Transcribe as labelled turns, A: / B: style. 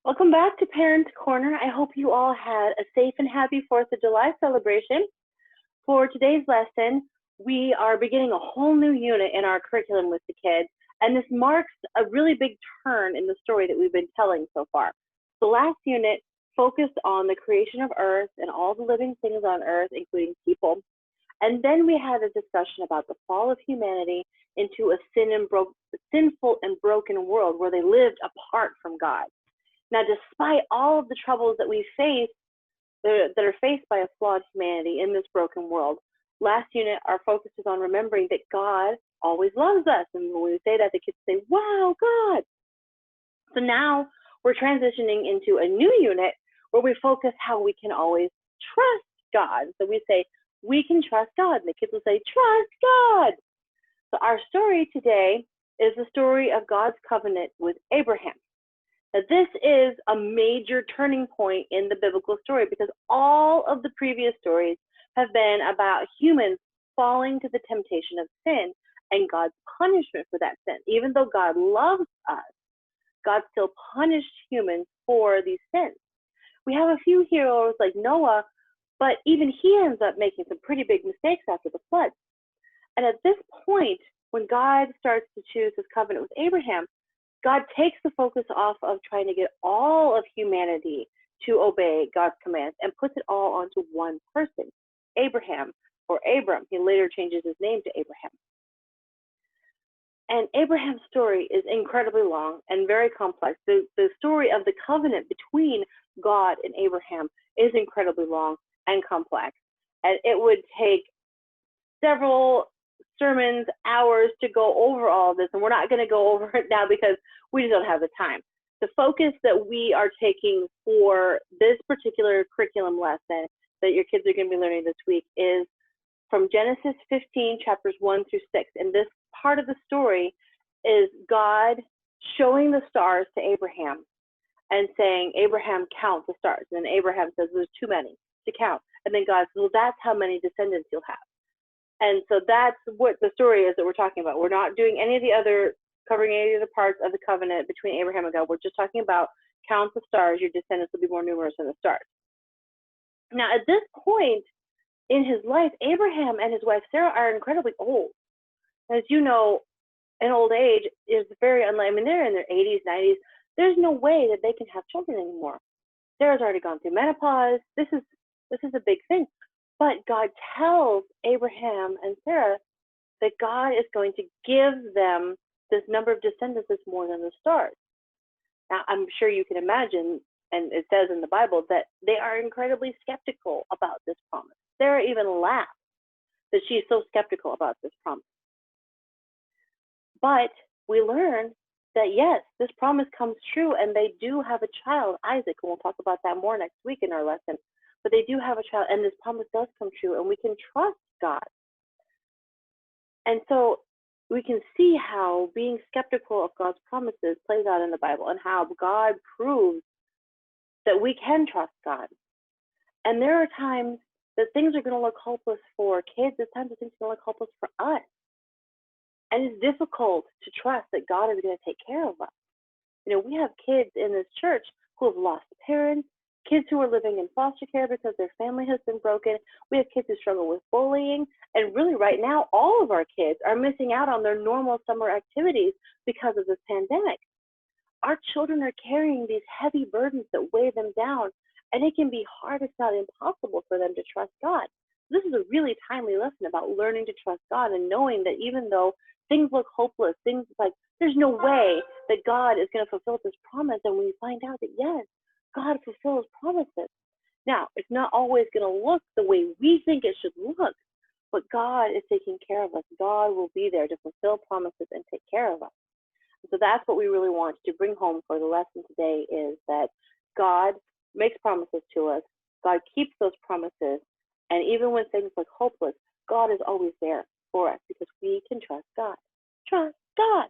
A: Welcome back to Parents Corner. I hope you all had a safe and happy 4th of July celebration. For today's lesson, we are beginning a whole new unit in our curriculum with the kids, and this marks a really big turn in the story that we've been telling so far. The last unit focused on the creation of Earth and all the living things on Earth, including people. And then we had a discussion about the fall of humanity into a sinful and broken world where they lived apart from God. Now, despite all of the troubles that we face, that are faced by a flawed humanity in this broken world, last unit, our focus is on remembering that God always loves us. And when we say that, the kids say, wow, God. So now we're transitioning into a new unit where we focus how we can always trust God. So we say, we can trust God. And the kids will say, trust God. So our story today is the story of God's covenant with Abraham. Now, this is a major turning point in the biblical story because all of the previous stories have been about humans falling to the temptation of sin and God's punishment for that sin. Even though God loves us, God still punished humans for these sins. We have a few heroes like Noah, but even he ends up making some pretty big mistakes after the flood. And at this point, when God starts to choose his covenant with Abraham, God takes the focus off of trying to get all of humanity to obey God's commands and puts it all onto one person, Abraham, or Abram. He later changes his name to Abraham. And Abraham's story is incredibly long and very complex. The story of the covenant between God and Abraham is incredibly long and complex. And it would take several sermons, hours to go over all of this, and we're not going to go over it now because we just don't have the time. The focus that we are taking for this particular curriculum lesson that your kids are going to be learning this week is from Genesis 15, chapters 1 through 6. And this part of the story is God showing the stars to Abraham and saying, Abraham, count the stars. And then Abraham says, there's too many to count. And then God says, well, that's how many descendants you'll have. And so that's what the story is that we're talking about. We're not doing covering any of the parts of the covenant between Abraham and God. We're just talking about count the stars. Your descendants will be more numerous than the stars. Now, at this point in his life, Abraham and his wife Sarah are incredibly old. As you know, in old age is very unlikely. I mean, they're in their 80s, 90s. There's no way that they can have children anymore. Sarah's already gone through menopause. This is a big thing. But God tells Abraham and Sarah that God is going to give them this number of descendants that's more than the stars. Now, I'm sure you can imagine, and it says in the Bible, that they are incredibly skeptical about this promise. Sarah even laughs that she's so skeptical about this promise. But we learn that, yes, this promise comes true, and they do have a child, Isaac, and we'll talk about that more next week in our lesson. But they do have a child, and this promise does come true, and we can trust God. And so we can see how being skeptical of God's promises plays out in the Bible and how God proves that we can trust God. And there are times that things are going to look hopeless for kids. There's times that things are going to look hopeless for us. And it's difficult to trust that God is going to take care of us. You know, we have kids in this church who have lost parents, kids who are living in foster care because their family has been broken. We have kids who struggle with bullying. And really right now, all of our kids are missing out on their normal summer activities because of this pandemic. Our children are carrying these heavy burdens that weigh them down, and it can be hard, if not impossible, for them to trust God. This is a really timely lesson about learning to trust God and knowing that even though things look hopeless, things like there's no way that God is going to fulfill this promise, and we find out that yes, God fulfills promises. Now, it's not always going to look the way we think it should look, but God is taking care of us. God will be there to fulfill promises and take care of us. And so that's what we really want to bring home for the lesson today is that God makes promises to us. God keeps those promises. And even when things look hopeless, God is always there for us because we can trust God. Trust God.